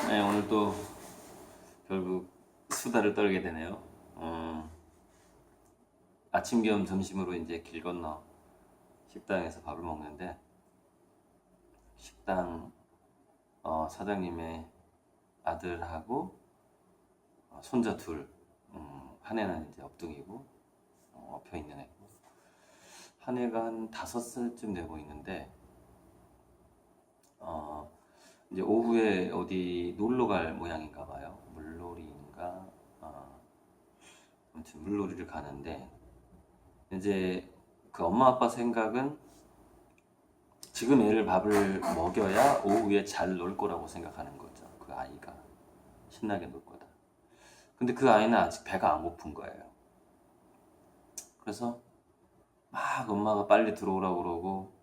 네, 오늘 또 결국 수다를 떨게 되네요. 아침 겸 점심으로 이제 길 건너 식당에서 밥을 먹는데 식당 사장님의 아들하고 손자 둘, 한 애는 이제 엎둥이고 엎혀 있는 애고 한 애가 한 5살쯤 되고 있는데 이제 오후에 어디 놀러 갈 모양인가 봐요. 물놀이인가? 아무튼 물놀이를 가는데 이제 그 엄마 아빠 생각은 지금 애를 밥을 먹여야 오후에 잘 놀 거라고 생각하는 거죠. 그 아이가 신나게 놀 거다. 근데 그 아이는 아직 배가 안 고픈 거예요. 그래서 막 엄마가 빨리 들어오라고 그러고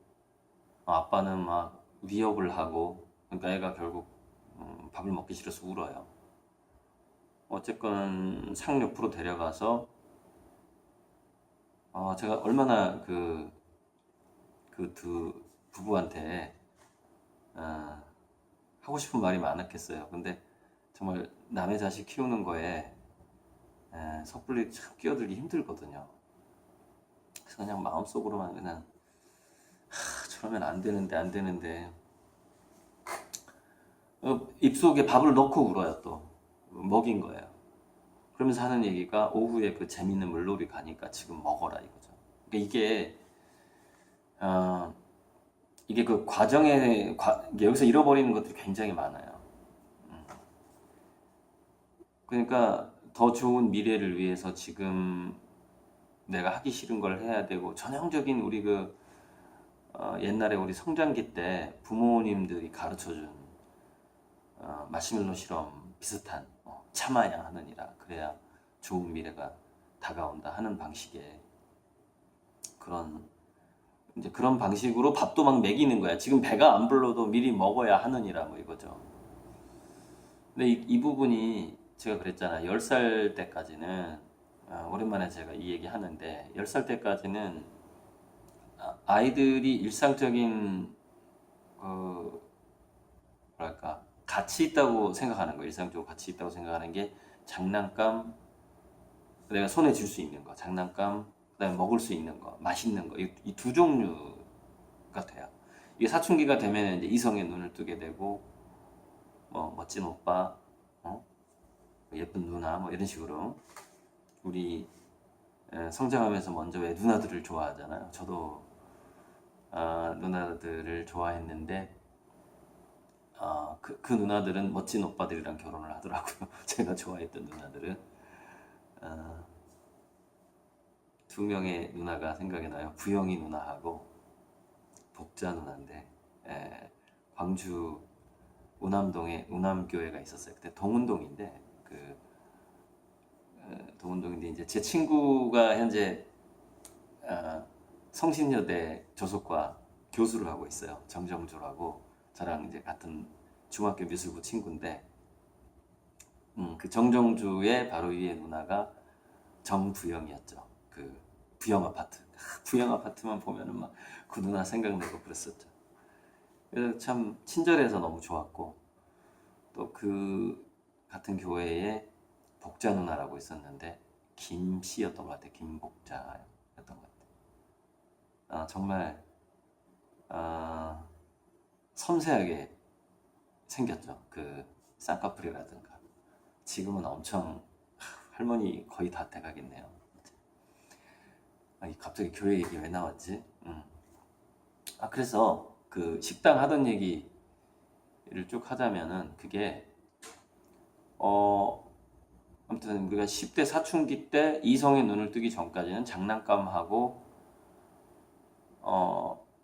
아빠는 막 위협을 하고 그러니까 애가 결국 밥을 먹기 싫어서 울어요. 어쨌건 상륙부로 데려가서 제가 얼마나 그 두 부부한테 하고 싶은 말이 많았겠어요. 근데 정말 남의 자식 키우는 거에 섣불리 참 끼어들기 힘들거든요. 그래서 그냥 마음속으로만 그냥 저러면 안 되는데 안 되는데 입속에 밥을 넣고 울어요. 또 먹인 거예요. 그러면서 하는 얘기가 오후에 그 재밌는 물놀이 가니까 지금 먹어라 이거죠. 그러니까 이게 그 과정에 이게 여기서 잃어버리는 것들이 굉장히 많아요. 그러니까 더 좋은 미래를 위해서 지금 내가 하기 싫은 걸 해야 되고 전형적인 우리 옛날에 우리 성장기 때 부모님들이 가르쳐준 마시멜로 실험 비슷한 참아야 하느니라 그래야 좋은 미래가 다가온다 하는 방식의 그런 방식으로 밥도 막 먹이는 거야. 지금 배가 안 불러도 미리 먹어야 하느니라 뭐 이거죠. 근데 이 부분이 제가 그랬잖아. 10살 때까지는 오랜만에 제가 이 얘기 하는데 10살 때까지는 아이들이 일상적인 뭐랄까 가치 있다고 생각하는 거, 일상적으로 가치 있다고 생각하는 게 장난감, 내가 손에 쥘 수 있는 거, 장난감, 그다음에 먹을 수 있는 거, 맛있는 거, 이 두 종류가 돼요. 이게 사춘기가 되면 이제 이성의 눈을 뜨게 되고, 뭐 멋진 오빠, 예쁜 누나, 뭐 이런 식으로 우리 성장하면서 먼저 왜 누나들을 좋아하잖아요. 저도 누나들을 좋아했는데 그 누나들은 멋진 오빠들이랑 결혼을 하더라고요. 제가 좋아했던 누나들은 두 명의 누나가 생각이 나요. 부영이 누나하고 복자 누나인데 광주 우남동에 우남교회가 있었어요. 그때 동운동인데 동운동인데 이제 제 친구가 현재 성신여대 조속과 교수를 하고 있어요. 정정조라고 저랑 이제 같은 중학교 미술부 친구인데 그 정정주의 바로 위에 누나가 정부영이었죠. 그 부영 아파트. 부영 아파트만 보면은 막 그 누나 생각나고 그랬었죠. 그래서 참 친절해서 너무 좋았고 또 그 같은 교회에 복자 누나라고 있었는데 김씨였던 것 같아요. 김복자였던 것 같아요. 정말 섬세하게 생겼죠. 그 쌍꺼풀이라든가 지금은 엄청 할머니 거의 다 돼가겠네요. 갑자기 교회 얘기 왜 나왔지? 그래서 그 식당 하던 얘기를 쭉 하자면은 그게 아무튼 우리가 10대 사춘기 때 이성의 눈을 뜨기 전까지는 장난감하고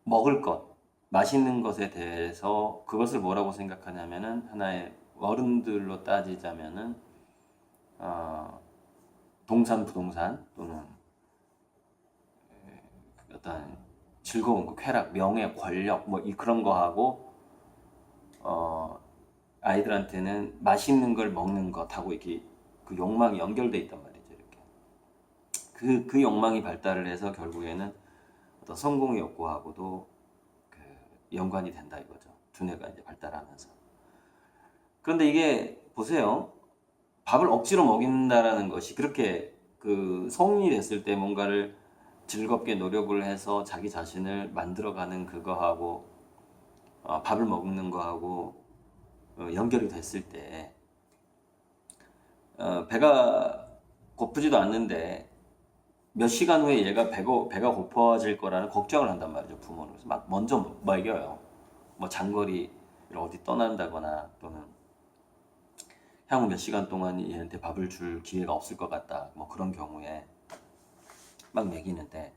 먹을 것, 맛있는 것에 대해서 그것을 뭐라고 생각하냐면은 하나의 어른들로 따지자면은 동산 부동산 또는 어떤 즐거운 거, 쾌락, 명예, 권력 뭐 그런 거 하고 아이들한테는 맛있는 걸 먹는 것하고 이렇게 그 욕망이 연결돼 있단 말이죠. 이렇게 그 욕망이 발달을 해서 결국에는 어떤 성공의 욕구하고도 연관이 된다 이거죠. 두뇌가 이제 발달하면서. 그런데 이게 보세요. 밥을 억지로 먹인다라는 것이 그렇게 그 성인이 됐을 때 뭔가를 즐겁게 노력을 해서 자기 자신을 만들어가는 그거하고 밥을 먹는 거하고 연결이 됐을 때 배가 고프지도 않는데 몇 시간 후에 얘가 배가 고파질 거라는 걱정을 한단 말이죠, 부모는. 그래서 막 먼저 먹여요. 뭐 장거리를 어디 떠난다거나 또는 향후 몇 시간 동안 얘한테 밥을 줄 기회가 없을 것 같다. 뭐 그런 경우에 막 먹이는데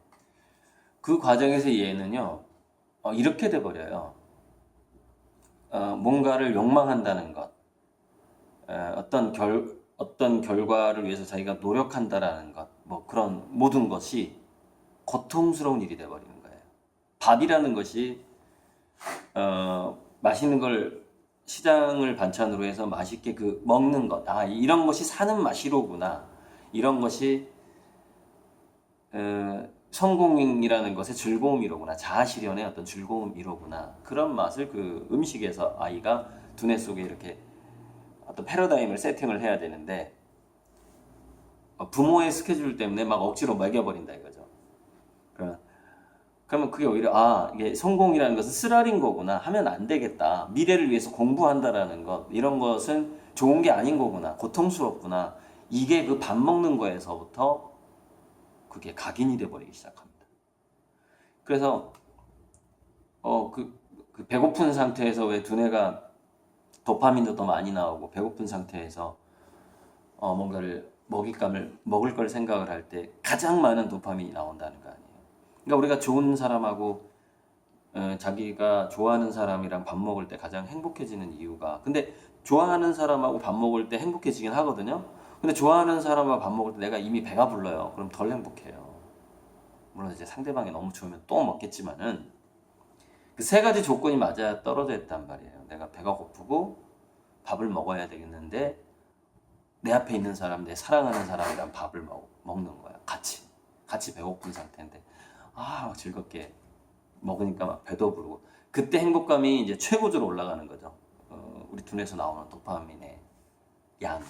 그 과정에서 얘는요, 이렇게 돼버려요. 뭔가를 욕망한다는 것, 어떤 결과를 위해서 자기가 노력한다라는 것, 뭐 그런 모든 것이 고통스러운 일이 돼버리는 거예요. 밥이라는 것이 맛있는 걸 시장을 반찬으로 해서 맛있게 그 먹는 것, 이런 것이 사는 맛이로구나. 이런 것이 성공이라는 것의 즐거움이로구나. 자아실현의 어떤 즐거움이로구나. 그런 맛을 그 음식에서 아이가 두뇌 속에 이렇게 어떤 패러다임을 세팅을 해야 되는데 부모의 스케줄 때문에 막 억지로 먹여버린다 이거죠. 그러면 그게 오히려 이게 성공이라는 것은 쓰라린 거구나. 하면 안 되겠다. 미래를 위해서 공부한다라는 것, 이런 것은 좋은 게 아닌 거구나. 고통스럽구나. 이게 그 밥 먹는 거에서부터 그게 각인이 돼 버리기 시작합니다. 그래서 그 배고픈 상태에서 왜 두뇌가 도파민도 더 많이 나오고 배고픈 상태에서 뭔가를 먹을 걸 생각을 할 때 가장 많은 도파민이 나온다는 거 아니에요. 그러니까 우리가 좋은 사람하고 자기가 좋아하는 사람이랑 밥 먹을 때 가장 행복해지는 이유가, 근데 좋아하는 사람하고 밥 먹을 때 행복해지긴 하거든요. 근데 좋아하는 사람하고 밥 먹을 때 내가 이미 배가 불러요. 그럼 덜 행복해요. 물론 이제 상대방이 너무 좋으면 또 먹겠지만은 그 세 가지 조건이 맞아야 떨어져 있단 말이에요. 내가 배가 고프고 밥을 먹어야 되겠는데 내 앞에 있는 사람, 내 사랑하는 사람이랑 밥을 먹는 거야. 같이 배고픈 상태인데 즐겁게 먹으니까 막 배도 부르고 그때 행복감이 이제 최고조로 올라가는 거죠. 우리 두뇌에서 나오는 도파민의 양.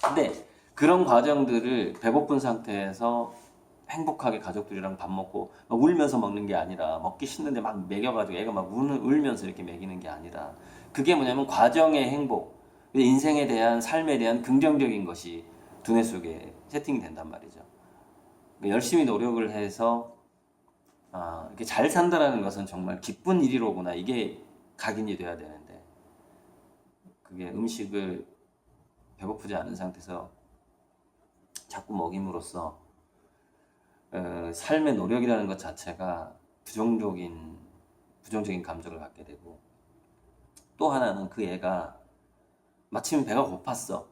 근데 그런 과정들을 배고픈 상태에서 행복하게 가족들이랑 밥 먹고 막 울면서 먹는 게 아니라, 먹기 싫는데 막 먹여가지고 애가 막 울면서 이렇게 먹이는 게 아니라, 그게 뭐냐면 과정의 행복, 인생에 대한, 삶에 대한 긍정적인 것이 두뇌 속에 세팅이 된단 말이죠. 열심히 노력을 해서 이렇게 잘 산다라는 것은 정말 기쁜 일이로구나. 이게 각인이 돼야 되는데, 그게 음식을 배고프지 않은 상태에서 자꾸 먹임으로써 삶의 노력이라는 것 자체가 부정적인 감정을 갖게 되고, 또 하나는 그 애가 마침 배가 고팠어.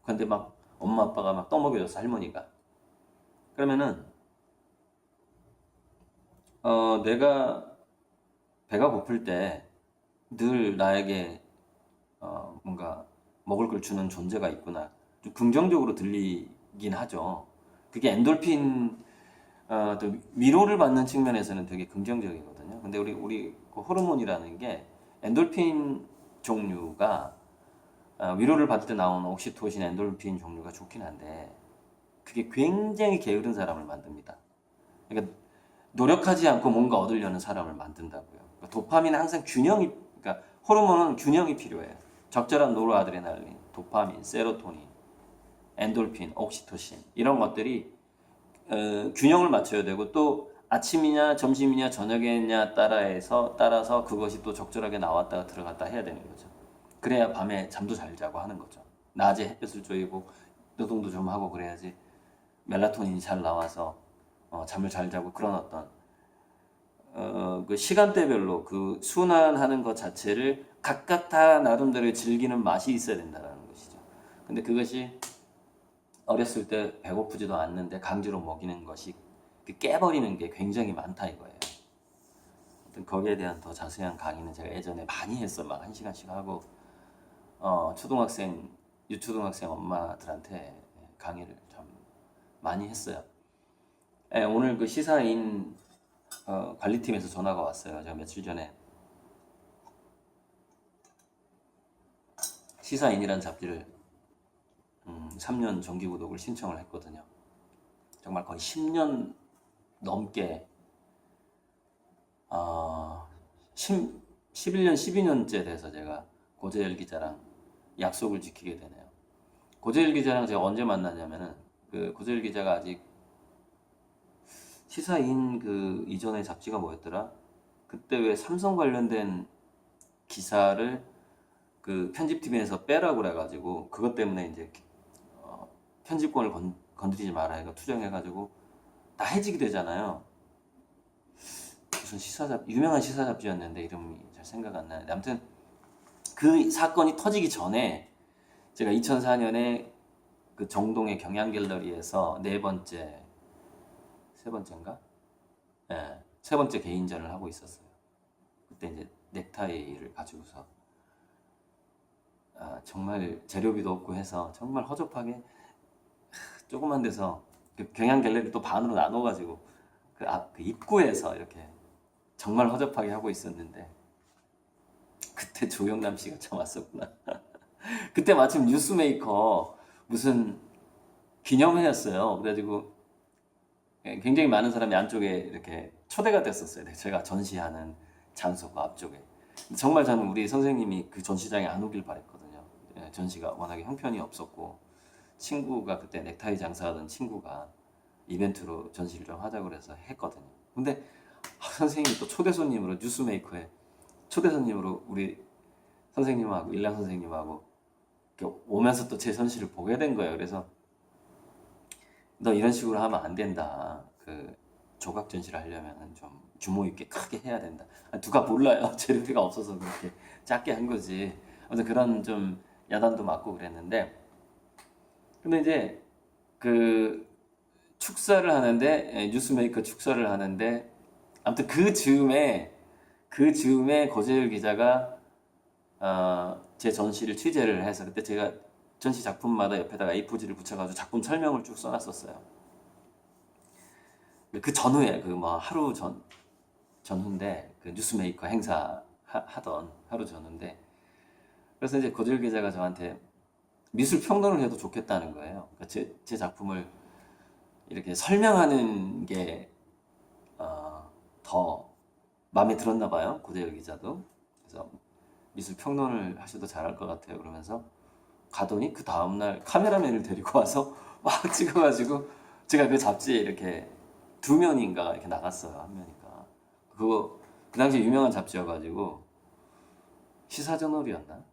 근데 막 엄마 아빠가 막 떠먹여줬어, 할머니가. 그러면은 내가 배가 고플 때 늘 나에게 뭔가 먹을 걸 주는 존재가 있구나. 좀 긍정적으로 들리긴 하죠. 그게 엔돌핀, 또 위로를 받는 측면에서는 되게 긍정적이거든요. 근데 우리 그 호르몬이라는 게 엔돌핀 종류가 위로를 받을 때 나오는 옥시토신, 엔돌핀 종류가 좋긴 한데 그게 굉장히 게으른 사람을 만듭니다. 그러니까 노력하지 않고 뭔가 얻으려는 사람을 만든다고요. 그러니까 도파민은 항상 그러니까 호르몬은 균형이 필요해요. 적절한 노르아드레날린, 도파민, 세로토닌, 엔돌핀, 옥시토신 이런 것들이 균형을 맞춰야 되고, 또 아침이냐 점심이냐 저녁이냐 따라서 그것이 또 적절하게 나왔다가 들어갔다 해야 되는 거죠. 그래야 밤에 잠도 잘 자고 하는 거죠. 낮에 햇볕을 쬐고 노동도 좀 하고 그래야지 멜라토닌이 잘 나와서 잠을 잘 자고, 그런 어떤 그 시간대별로 그 순환하는 것 자체를 각각 다 나름대로 즐기는 맛이 있어야 된다는 것이죠. 근데 그것이 어렸을 때 배고프지도 않는데 강제로 먹이는 것이 깨버리는 게 굉장히 많다 이거예요. 거기에 대한 더 자세한 강의는 제가 예전에 많이 했어. 막 1시간씩 하고 유초등학생 엄마들한테 강의를 참 많이 했어요. 오늘 그 시사인 관리팀에서 전화가 왔어요. 제가 며칠 전에 시사인이라는 잡지를 3년 정기 구독을 신청을 했거든요. 정말 거의 10년 넘게 11년, 12년째 돼서 제가 고재열 기자랑 약속을 지키게 되네요. 고재열 기자랑 제가 언제 만났냐면은 그 고재열 기자가 아직 시사인 그 이전의 잡지가 뭐였더라? 그때 왜 삼성 관련된 기사를 그 편집팀에서 빼라고 그래가지고 그것 때문에 이제 편집권을 건드리지 마라 해가 투정해가지고 다 해지게 되잖아요. 무슨 유명한 시사 잡지였는데 이름이 잘 생각 안 나는데 아무튼 그 사건이 터지기 전에 제가 2004년에 그 정동의 경향갤러리에서 세 번째인가? 네, 세 번째 개인전을 하고 있었어요. 그때 이제 넥타이를 가지고서 정말 재료비도 없고 해서 정말 허접하게 조그만 데서 그 경향갤러리 또 반으로 나눠가지고 그 입구에서 이렇게 정말 허접하게 하고 있었는데 그때 조영남 씨가 참 왔었구나. 그때 마침 뉴스메이커 무슨 기념회였어요. 그래가지고 굉장히 많은 사람이 안쪽에 이렇게 초대가 됐었어요. 제가 전시하는 장소가 앞쪽에. 정말 저는 우리 선생님이 그 전시장에 안 오길 바랬거든요. 전시가 워낙에 형편이 없었고 친구가 그때 넥타이 장사하던 친구가 이벤트로 전시를 좀 하자고 그래서 했거든요. 근데 선생님이 또 초대 손님으로 뉴스메이커에 초대 손님으로 우리 선생님하고 일랑 선생님하고 오면서 또 제 전시를 보게 된 거예요. 그래서 너 이런 식으로 하면 안 된다. 그 조각 전시를 하려면 좀 규모 있게 크게 해야 된다. 누가 몰라요. 재료비가 없어서 그렇게 작게 한 거지. 아무튼 그런 좀 야단도 맞고 그랬는데 근데 이제 그 축사를 하는데 뉴스메이커 축사를 하는데 아무튼 그 즈음에 고재열 기자가 제 전시를 취재를 해서 그때 제가 전시 작품마다 옆에다가 A4지를 붙여가지고 작품 설명을 쭉 써놨었어요. 그 전후에 그 뭐 하루 전후인데 그 뉴스메이커 행사 하던 하루 전후인데 그래서 이제 고재열 기자가 저한테 미술 평론을 해도 좋겠다는 거예요. 그러니까 제 작품을 이렇게 설명하는 게 더 마음에 들었나 봐요. 고재열 기자도. 그래서 미술 평론을 하셔도 잘할 것 같아요. 그러면서 가더니 그 다음날 카메라맨을 데리고 와서 막 찍어가지고 제가 그 잡지에 이렇게 2면인가 이렇게 나갔어요. 한 면인가. 그거 그 당시에 유명한 잡지여가지고 시사저널이었나?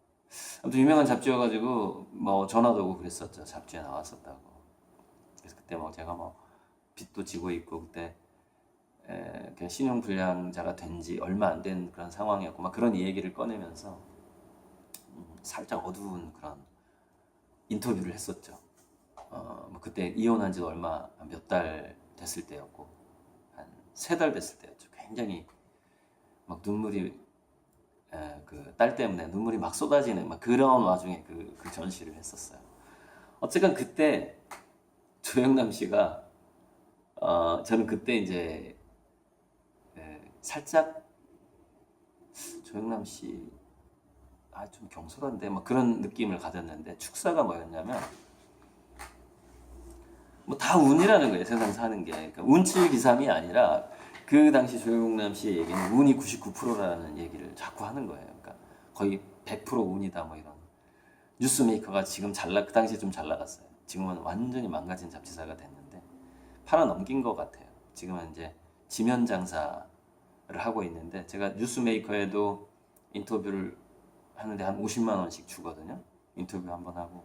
아무튼 유명한 잡지여가지고 뭐 전화도 오고 그랬었죠. 잡지에 나왔었다고. 그래서 그때 뭐 제가 뭐 빚도 지고 있고 그때 그냥 신용불량자가 된 지 얼마 안 된 그런 상황이었고 막 그런 얘기를 꺼내면서 살짝 어두운 그런 인터뷰를 했었죠. 뭐 그때 이혼한 지 얼마 몇 달 됐을 때였고 한 3달 됐을 때였죠. 굉장히 막 눈물이 그 딸 때문에 눈물이 막 쏟아지는 막 그런 와중에 그 전시를 했었어요. 어쨌건 그때 조영남 씨가 저는 그때 이제 살짝 조영남 씨 좀 경솔한데 뭐 그런 느낌을 가졌는데 축사가 뭐였냐면 뭐 다 운이라는 거예요. 세상 사는 게. 그러니까 운칠기삼이 아니라 그 당시 조영남 씨의 얘기는 운이 99%라는 얘기를 자꾸 하는 거예요. 그러니까 거의 100% 운이다 뭐 이런. 뉴스메이커가 지금 그 당시에 좀 잘 나갔어요. 지금은 완전히 망가진 잡지사가 됐는데 팔아 넘긴 것 같아요. 지금은 이제 지면 장사를 하고 있는데 제가 뉴스메이커에도 인터뷰를 하는데 한 50만 원씩 주거든요. 인터뷰 한번 하고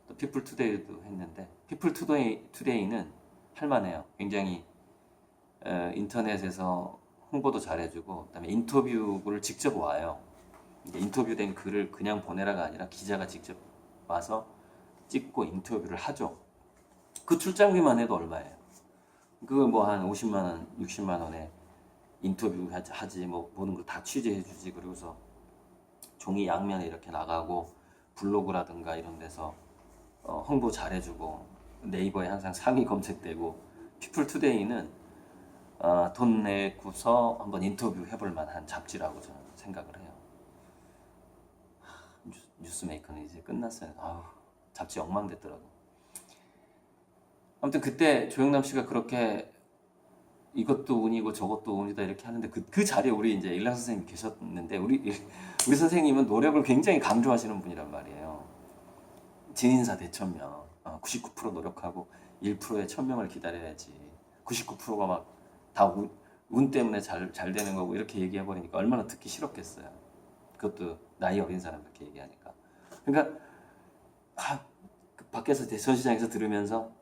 또 피플투데이도 했는데 피플투데이는 할만해요. 굉장히 인터넷에서 홍보도 잘해주고 그다음에 인터뷰를 직접 와요. 인터뷰된 글을 그냥 보내라가 아니라 기자가 직접 와서 찍고 인터뷰를 하죠. 그 출장비만 해도 얼마예요? 그거 뭐 한 50만 원, 60만 원에 인터뷰 하지 뭐 모든 걸 다 취재해 주지. 그리고서 종이 양면에 이렇게 나가고 블로그라든가 이런 데서 홍보 잘해주고 네이버에 항상 상위 검색되고 피플투데이는 돈 내고서 한번 인터뷰 해볼 만한 잡지라고 저는 생각을 해요. 뉴스메이커는 이제 끝났어요. 아우, 잡지 엉망됐더라고. 아무튼 그때 조영남 씨가 그렇게 이것도 운이고 저것도 운이다 이렇게 하는데 그 자리에 우리 이제 일랑 선생님이 계셨는데 우리 선생님은 노력을 굉장히 강조하시는 분이란 말이에요. 진인사 대천명, 99% 노력하고 1%의 천명을 기다려야지. 99%가 막 다 운 때문에 잘 되는 거고 이렇게 얘기해버리니까 얼마나 듣기 싫었겠어요. 그것도 나이 어린 사람 그렇게 얘기하니까. 그러니까 그 밖에서 대천시장에서 들으면서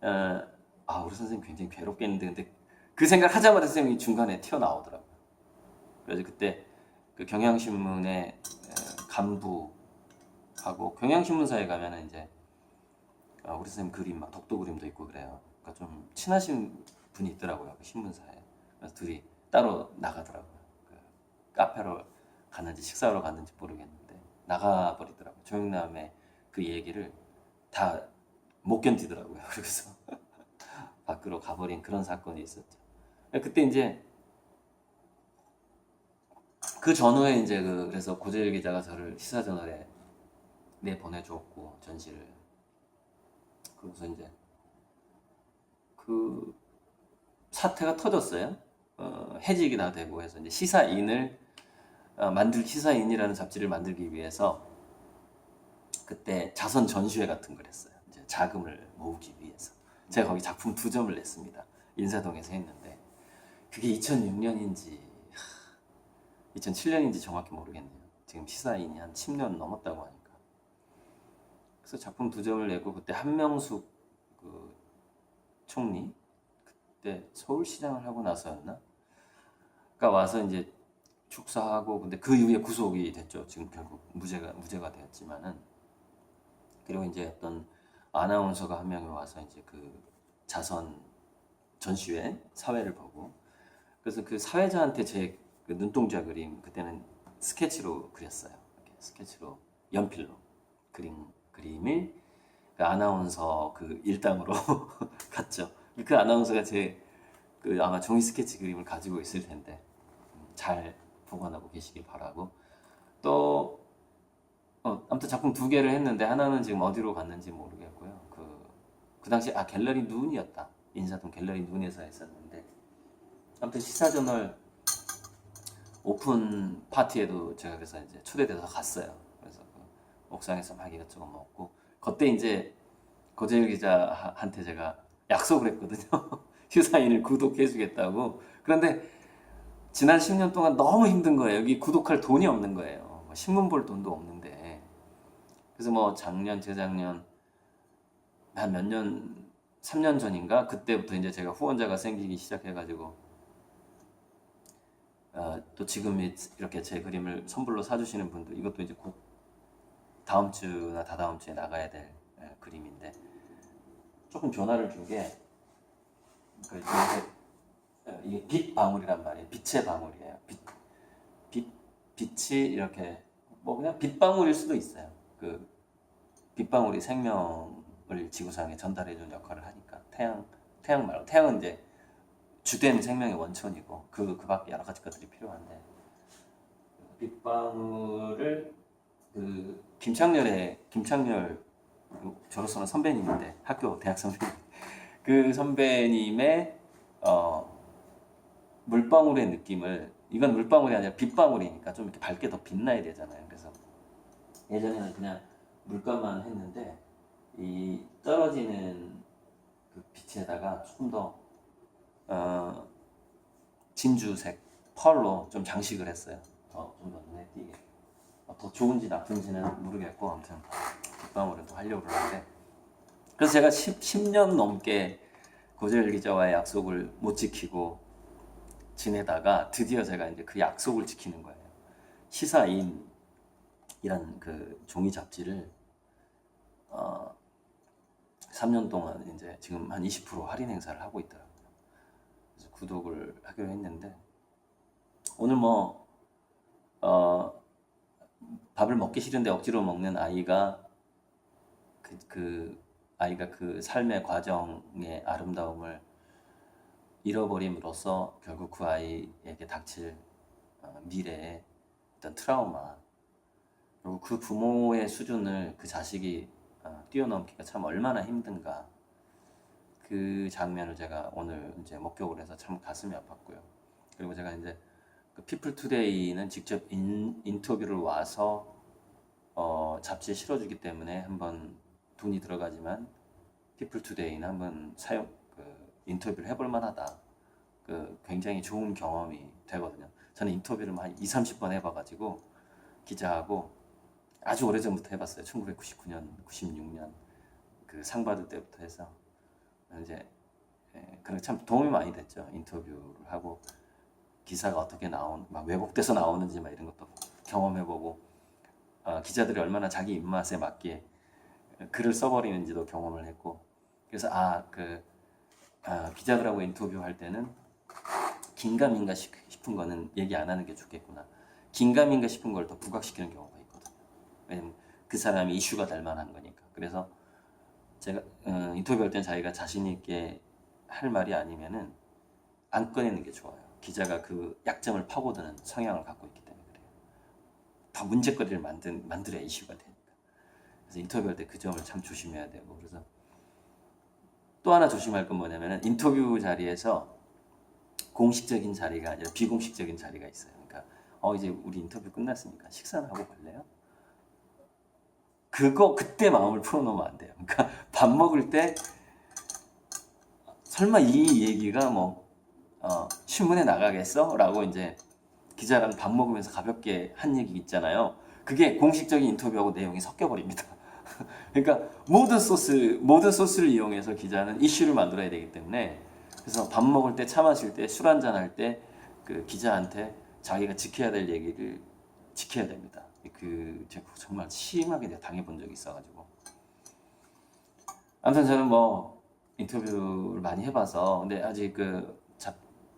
우리 선생님 굉장히 괴롭겠는데 근데 그 생각 하자마자 선생님이 중간에 튀어나오더라고요. 그래서 그때 그 경향신문의 간부하고 경향신문사에 가면은 이제 우리 선생님 그림 막 독도 그림도 있고 그래요. 그러니까 좀 친하신 분이 있더라고요. 그 신문사에. 그래서 둘이 따로 나가더라고요. 그 카페로 갔는지 식사하러 갔는지 모르겠는데 나가버리더라고요. 조영남의 그 얘기를 다 못 견디더라고요. 그래서 밖으로 가버린 그런 사건이 있었죠. 그때 이제 그 전후에 이제 그래서 고재일 기자가 저를 시사저널에 내보내줬고 전시를. 그래서 이제 그 사태가 터졌어요. 해직이 다 되고 해서 이제 시사인을 시사인이라는 잡지를 만들기 위해서 그때 자선 전시회 같은 걸 했어요. 이제 자금을 모으기 위해서. 제가 거기 작품 2점을 냈습니다. 인사동에서 했는데 그게 2006년인지 2007년인지 정확히 모르겠네요. 지금 시사인이 한 10년 넘었다고 하니까. 그래서 작품 2점을 내고 그때 한명숙 그 총리 그때 서울시장을 하고 나서였나? 그러니까 와서 이제 축사하고 근데 그 이후에 구속이 됐죠. 지금 결국 무죄가 되었지만은. 그리고 이제 어떤 아나운서가 한 명이 와서 이제 그 자선 전시회 사회를 보고 그래서 그 사회자한테 제 그 눈동자 그림 그때는 스케치로 그렸어요. 이렇게 스케치로 연필로 그림을 그 아나운서 그 일당으로 갔죠. 그 아나운서가 제 그 아마 종이 스케치 그림을 가지고 있을 텐데 잘 보관하고 계시길 바라고. 또 아무튼 작품 2개를 했는데 하나는 지금 어디로 갔는지 모르겠고요. 그 당시 갤러리 눈이었다. 인사동 갤러리 눈에서 했었는데 아무튼 시사저널 오픈 파티에도 제가 그래서 이제 초대돼서 갔어요. 그래서 그 옥상에서 막 이것저것 먹고 그때 이제 고재일 기자한테 제가 약속을 했거든요. 시사인을 구독해주겠다고. 그런데 지난 10년 동안 너무 힘든 거예요. 여기 구독할 돈이 없는 거예요. 신문 볼 돈도 없는데. 그래서 뭐 작년, 재작년 한 몇 년, 3년 전인가 그때부터 이제 제가 후원자가 생기기 시작해가지고 또 지금 이렇게 제 그림을 선물로 사주시는 분들 이것도 이제 곧 다음 주나 다다음 주에 나가야 될 그림인데 조금 변화를 준 게 이게 빛방울이란 말이에요. 빛의 방울이에요. 빛이 이렇게 뭐 그냥 빛방울일 수도 있어요. 그 빛방울이 생명을 지구상에 전달해주는 역할을 하니까 태양 말고 태양은 이제 주된 생명의 원천이고 그 밖에 여러 가지 것들이 필요한데 빛방울을 그 김창렬 저로서는 선배님인데 학교 대학 선배님 그 선배님의 물방울의 느낌을 이건 물방울이 아니라 빛방울이니까 좀 이렇게 밝게 더 빛나야 되잖아요. 그래서 예전에는 그냥 물감만 했는데 이 떨어지는 그 빛에다가 조금 더 진주색 펄로 좀 장식을 했어요. 좀 더 눈에 띄게. 더 좋은지 나쁜지는 모르겠고 아무튼 빗방울은 또 하려고 그러는데 그래서 제가 10년 넘게 고재일 기자와의 약속을 못 지키고 지내다가 드디어 제가 이제 그 약속을 지키는 거예요. 시사인이란 그 종이 잡지를 3년 동안 이제 지금 한 20% 할인 행사를 하고 있더라고요. 그래서 구독을 하기로 했는데 오늘 뭐 밥을 먹기 싫은데 억지로 먹는 아이가 아이가 그 삶의 과정의 아름다움을 잃어버림으로써 결국 그 아이에게 닥칠 미래의 어떤 트라우마 그리고 그 부모의 수준을 그 자식이 뛰어넘기가 참 얼마나 힘든가. 그 장면을 제가 오늘 이제 목격을 해서 참 가슴이 아팠고요. 그리고 제가 이제 그 피플투데이는 직접 인터뷰를 와서 잡지에 실어주기 때문에 한번 돈이 들어가지만 피플투데이는 한번 인터뷰를 해볼 만하다. 굉장히 좋은 경험이 되거든요. 저는 인터뷰를 한 2, 30번 해봐가지고 기자하고 아주 오래전부터 해봤어요. 1999년, 96년 그 상 받을 때부터 해서 이제 그런 참 도움이 많이 됐죠. 인터뷰를 하고 기사가 어떻게 막 왜곡돼서 나오는지 막 이런 것도 경험해보고 기자들이 얼마나 자기 입맛에 맞게 글을 써버리는지도 경험을 했고 그래서 기자들하고 인터뷰할 때는 긴가민가 싶은 거는 얘기 안 하는 게 좋겠구나. 긴가민가 싶은 걸 더 부각시키는 경우가 있거든요. 왜냐면 그 사람이 이슈가 될 만한 거니까. 그래서 제가 인터뷰할 때는 자기가 자신 있게 할 말이 아니면은 안 꺼내는 게 좋아요. 기자가 그 약점을 파고드는 성향을 갖고 있기 때문에 그래요. 더 문제거리를 만들어야 이슈가 되니까. 그래서 인터뷰할 때 그 점을 참 조심해야 되고 그래서 또 하나 조심할 건 뭐냐면은 인터뷰 자리에서 공식적인 자리가 아니라 비공식적인 자리가 있어요. 그러니까 이제 우리 인터뷰 끝났으니까 식사를 하고 갈래요? 그때 마음을 풀어놓으면 안 돼요. 그러니까 밥 먹을 때 설마 이 얘기가 신문에 나가겠어? 라고 이제 기자랑 밥 먹으면서 가볍게 한 얘기 있잖아요. 그게 공식적인 인터뷰하고 내용이 섞여버립니다. 그러니까 모든 소스를 이용해서 기자는 이슈를 만들어야 되기 때문에 그래서 밥 먹을 때, 차 마실 때, 술 한잔 할 때 그 기자한테 자기가 지켜야 될 얘기를 지켜야 됩니다. 제가 정말 심하게 당해본 적이 있어가지고. 아무튼 저는 인터뷰를 많이 해봐서 근데 아직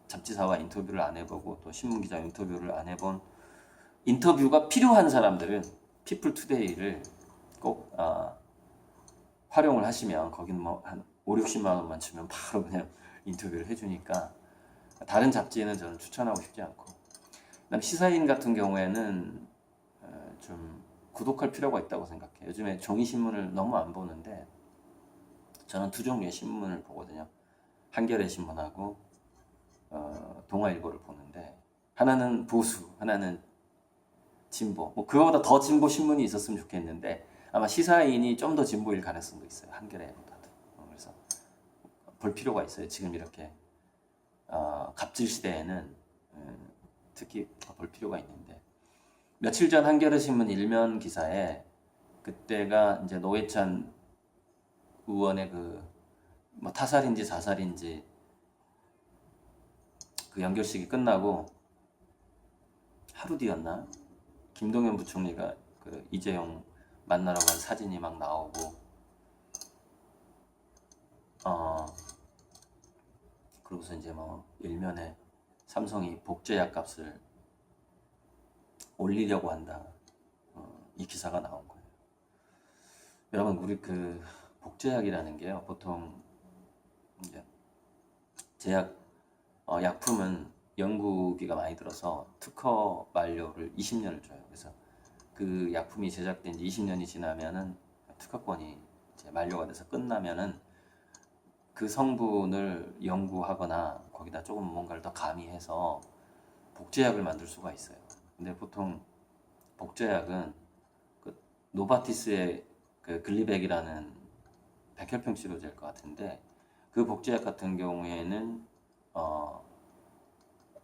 잡지사와 인터뷰를 안 해보고 또 신문기자 인터뷰를 안 해본 인터뷰가 필요한 사람들은 피플투데이를 꼭 활용을 하시면 거기는 한 5, 60만 원만 주면 바로 그냥 인터뷰를 해주니까 다른 잡지에는 저는 추천하고 싶지 않고 그다음 시사인 같은 경우에는 좀 구독할 필요가 있다고 생각해요. 요즘에 종이 신문을 너무 안 보는데 저는 두 종류의 신문을 보거든요. 한겨레 신문하고 동아일보를 보는데 하나는 보수, 하나는 진보. 그거보다 더 진보 신문이 있었으면 좋겠는데 아마 시사인이 좀 더 진보일 가능성도 있어요. 한겨레보다도. 그래서 볼 필요가 있어요. 지금 이렇게 갑질 시대에는 특히 볼 필요가 있는데 며칠 전 한겨레 신문 일면 기사에 그때가 이제 노회찬 의원의 타살인지 자살인지 그 연결식이 끝나고 하루 뒤였나? 김동연 부총리가 이재용 만나러 간 사진이 막 나오고 그러고서 이제 일면에 삼성이 복제약 값을 올리려고 한다. 이 기사가 나온 거예요. 여러분 우리 복제약이라는 게요. 보통 이제 약품은 연구비가 많이 들어서 특허 만료를 20년을 줘요. 그래서 그 약품이 제작된 지 20년이 지나면은 특허권이 이제 만료가 돼서 끝나면은 그 성분을 연구하거나 거기다 조금 뭔가를 더 가미해서 복제약을 만들 수가 있어요. 근데 보통 복제약은 노바티스의 글리백이라는 백혈병 치료제일 것 같은데 그 복제약 같은 경우에는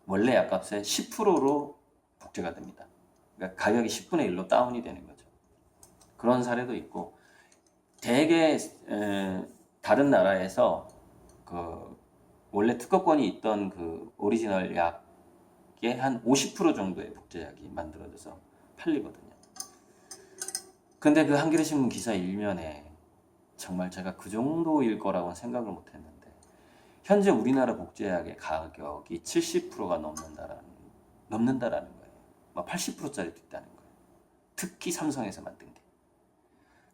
원래 약값의 10%로 복제가 됩니다. 그러니까 가격이 10분의 1로 다운이 되는 거죠. 그런 사례도 있고 대개 다른 나라에서 원래 특허권이 있던 오리지널 약의 한 50% 정도의 복제약이 만들어져서 팔리거든요. 근데 한겨레 신문 기사 일면에 정말 제가 그 정도일 거라고는 생각을 못 했는데 현재 우리나라 복제약의 가격이 70%가 넘는다라는 거예요. 80%짜리도 있다는 거예요. 특히 삼성에서 만든 게.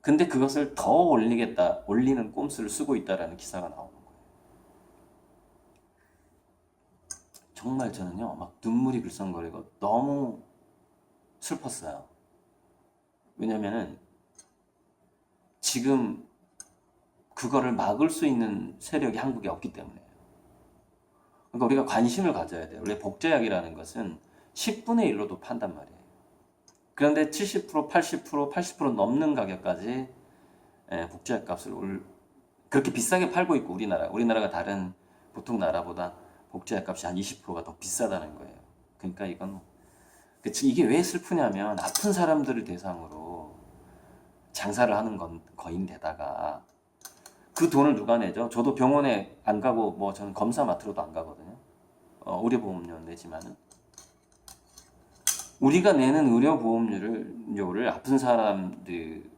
근데 그것을 더 올리는 꼼수를 쓰고 있다라는 기사가 나오는 거예요. 정말 저는요, 막 눈물이 글썽거리고 너무 슬펐어요. 왜냐면은 지금 그거를 막을 수 있는 세력이 한국에 없기 때문에요. 그러니까 우리가 관심을 가져야 돼요. 원래 복제약이라는 것은 10분의 1로도 판단 말이에요. 그런데 70%, 80%, 80% 넘는 가격까지 복제약 값을 그렇게 비싸게 팔고 있고 우리나라가 다른 보통 나라보다 복제약 값이 한 20%가 더 비싸다는 거예요. 그러니까 이게 왜 슬프냐면 아픈 사람들을 대상으로 장사를 하는 거인데다가 그 돈을 누가 내죠? 저도 병원에 안 가고 뭐 저는 검사 맡으러도 안 가거든요. 의료보험료 내지만은 우리가 내는 의료보험료를 아픈 사람들을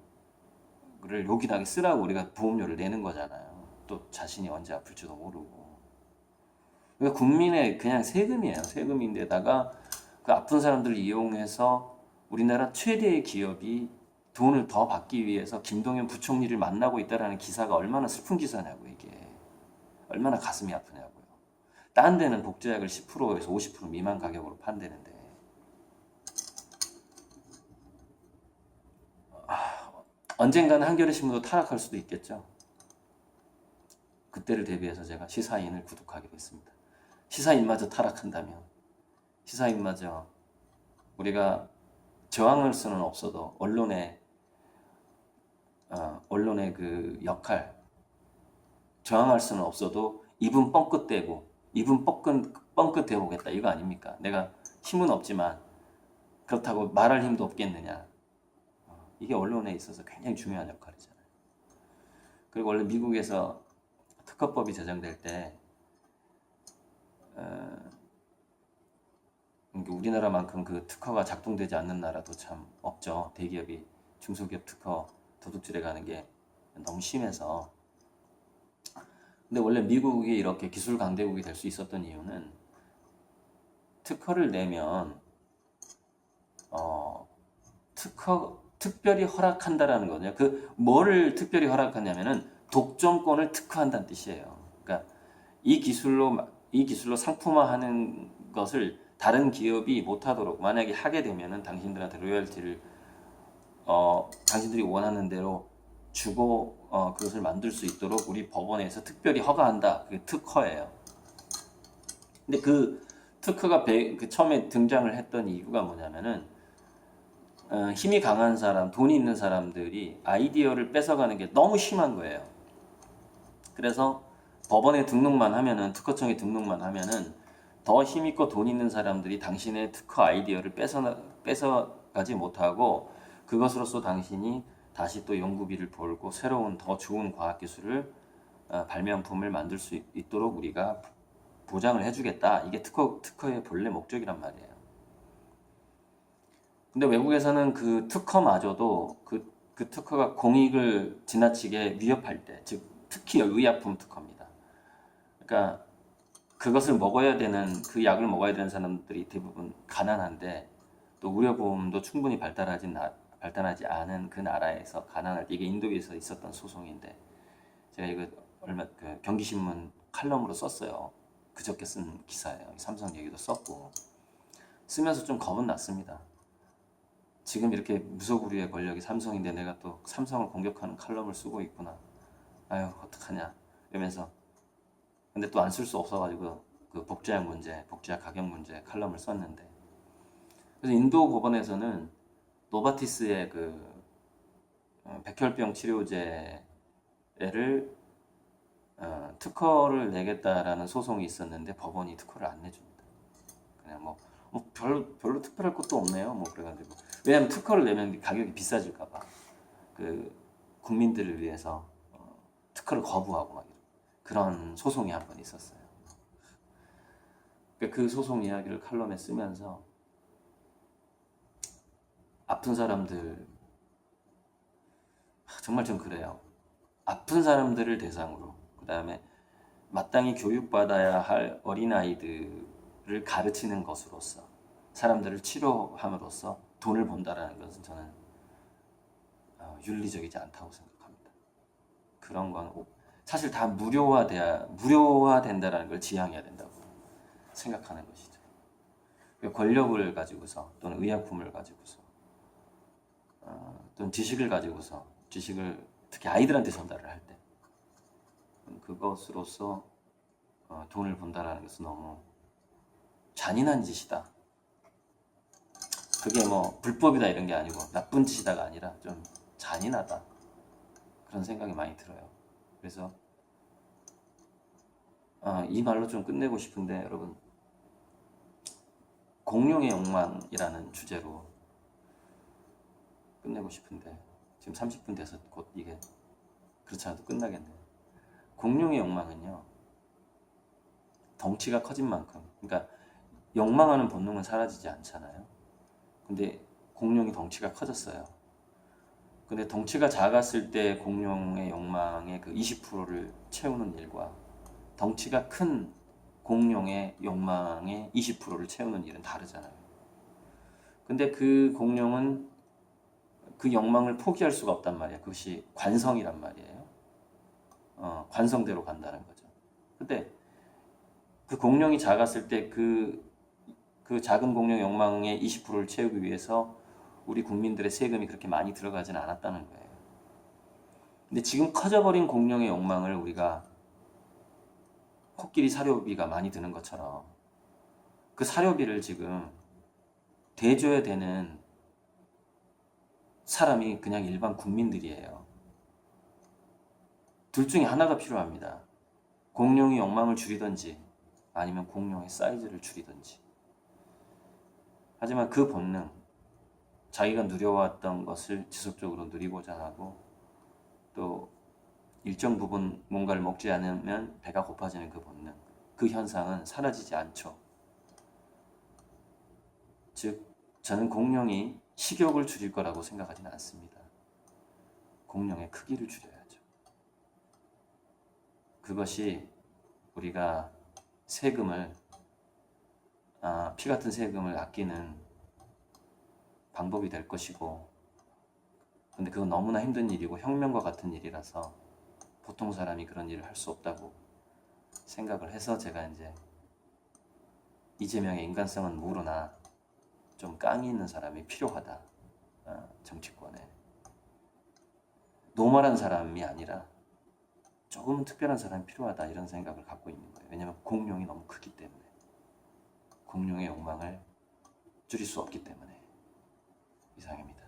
요긴하게 쓰라고 우리가 보험료를 내는 거잖아요. 또 자신이 언제 아플지도 모르고. 그러니까 국민의 그냥 세금이에요. 세금인데다가 그 아픈 사람들을 이용해서 우리나라 최대의 기업이 돈을 더 받기 위해서 김동연 부총리를 만나고 있다라는 기사가 얼마나 슬픈 기사냐고 이게. 얼마나 가슴이 아프냐고요. 딴 데는 복제약을 10%에서 50% 미만 가격으로 판대는데 언젠가는 한겨레 신문도 타락할 수도 있겠죠. 그때를 대비해서 제가 시사인을 구독하기로 했습니다. 시사인마저 타락한다면 시사인마저 우리가 저항할 수는 없어도 언론의 그 역할 저항할 수는 없어도 입은 뻥끗대고 입은 뻥끗 대보겠다 이거 아닙니까? 내가 힘은 없지만 그렇다고 말할 힘도 없겠느냐. 이게 언론에 있어서 굉장히 중요한 역할이잖아요. 그리고 원래 미국에서 특허법이 제정될 때 우리나라만큼 그 특허가 작동되지 않는 나라도 참 없죠. 대기업이 중소기업 특허 도둑질해 가는 게 너무 심해서. 근데 원래 미국이 이렇게 기술 강대국이 될 수 있었던 이유는 특허를 내면 특별히 허락한다라는 거거든요. 뭐를 특별히 허락하냐면은 독점권을 특허한다는 뜻이에요. 그러니까 이 기술로 상품화하는 것을 다른 기업이 못하도록 만약에 하게 되면은 당신들한테 로열티를 당신들이 원하는 대로 주고 그것을 만들 수 있도록 우리 법원에서 특별히 허가한다. 그게 특허예요. 근데 그 특허가 처음에 등장을 했던 이유가 뭐냐면은 힘이 강한 사람, 돈이 있는 사람들이 아이디어를 뺏어가는 게 너무 심한 거예요. 그래서 법원에 등록만 하면은 특허청에 등록만 하면은 더 힘있고 돈 있는 사람들이 당신의 특허 아이디어를 뺏어가지 못하고 그것으로서 당신이 다시 또 연구비를 벌고 새로운 더 좋은 과학기술을 발명품을 만들 수 있도록 우리가 보장을 해주겠다. 이게 특허의 본래 목적이란 말이에요. 근데 외국에서는 그 특허마저도 그 특허가 공익을 지나치게 위협할 때, 즉 특히 의약품 특허입니다. 그러니까 그것을 먹어야 되는 그 약을 먹어야 되는 사람들이 대부분 가난한데 또 의료보험도 충분히 발달하지 않은 그 나라에서 가난할 때 이게 인도에서 있었던 소송인데 제가 이거 그 경기신문 칼럼으로 썼어요. 그저께 쓴 기사예요. 삼성 얘기도 썼고 쓰면서 좀 겁은 났습니다. 지금 이렇게 무소불위의 권력이 삼성인데 내가 또 삼성을 공격하는 칼럼을 쓰고 있구나. 아유 어떡하냐 이러면서 근데 또 안 쓸 수 없어가지고 그 복제약 문제, 복제약 가격 문제 칼럼을 썼는데 그래서 인도 법원에서는 노바티스의 그 백혈병 치료제를 특허를 내겠다라는 소송이 있었는데 법원이 특허를 안 내줍니다. 그냥 별로 특별할 것도 없네요. 그래가지고 왜냐하면 특허를 내면 가격이 비싸질까봐 그 국민들을 위해서 특허를 거부하고 막 그런 소송이 한 번 있었어요. 그 소송 이야기를 칼럼에 쓰면서 아픈 사람들 정말 좀 그래요. 아픈 사람들을 대상으로 그 다음에 마땅히 교육받아야 할 어린아이들을 가르치는 것으로서 사람들을 치료함으로써 돈을 번다라는 것은 저는 윤리적이지 않다고 생각합니다. 그런 건 사실 다 무료화된다라는 걸 지향해야 된다고 생각하는 것이죠. 권력을 가지고서 또는 의약품을 가지고서 또 또는 지식을 가지고서 지식을 특히 아이들한테 전달을 할 때 그것으로서 돈을 번다라는 것은 너무 잔인한 짓이다. 그게 뭐 불법이다 이런 게 아니고 나쁜 짓이다가 아니라 좀 잔인하다. 그런 생각이 많이 들어요. 그래서 이 말로 좀 끝내고 싶은데 여러분, 공룡의 욕망이라는 주제로 끝내고 싶은데 지금 30분 돼서 곧 이게 그렇지 않아도 끝나겠네요. 공룡의 욕망은요, 덩치가 커진 만큼, 그러니까 욕망하는 본능은 사라지지 않잖아요. 근데 공룡이 덩치가 커졌어요. 근데 덩치가 작았을 때 공룡의 욕망의 그 20%를 채우는 일과 덩치가 큰 공룡의 욕망의 20%를 채우는 일은 다르잖아요. 근데 그 공룡은 그 욕망을 포기할 수가 없단 말이에요. 그것이 관성이란 말이에요. 관성대로 간다는 거죠. 근데 그 공룡이 작았을 때 그 작은 공룡 욕망의 20%를 채우기 위해서 우리 국민들의 세금이 그렇게 많이 들어가지는 않았다는 거예요. 근데 지금 커져버린 공룡의 욕망을 우리가 코끼리 사료비가 많이 드는 것처럼 그 사료비를 지금 대줘야 되는 사람이 그냥 일반 국민들이에요. 둘 중에 하나가 필요합니다. 공룡의 욕망을 줄이든지 아니면 공룡의 사이즈를 줄이든지. 하지만 그 본능, 자기가 누려왔던 것을 지속적으로 누리고자 하고 또 일정 부분 뭔가를 먹지 않으면 배가 고파지는 그 본능, 그 현상은 사라지지 않죠. 즉, 저는 공룡이 식욕을 줄일 거라고 생각하지는 않습니다. 공룡의 크기를 줄여야죠. 그것이 우리가 세금을, 피 같은 세금을 아끼는 방법이 될 것이고, 근데 그건 너무나 힘든 일이고 혁명과 같은 일이라서 보통 사람이 그런 일을 할 수 없다고 생각을 해서 제가 이제 이재명의 인간성은 모르나 좀 깡이 있는 사람이 필요하다. 정치권에. 노멀한 사람이 아니라 조금은 특별한 사람이 필요하다 이런 생각을 갖고 있는 거예요. 왜냐하면 공룡이 너무 크기 때문에. 공룡의 욕망을 줄일 수 없기 때문에. 이상입니다.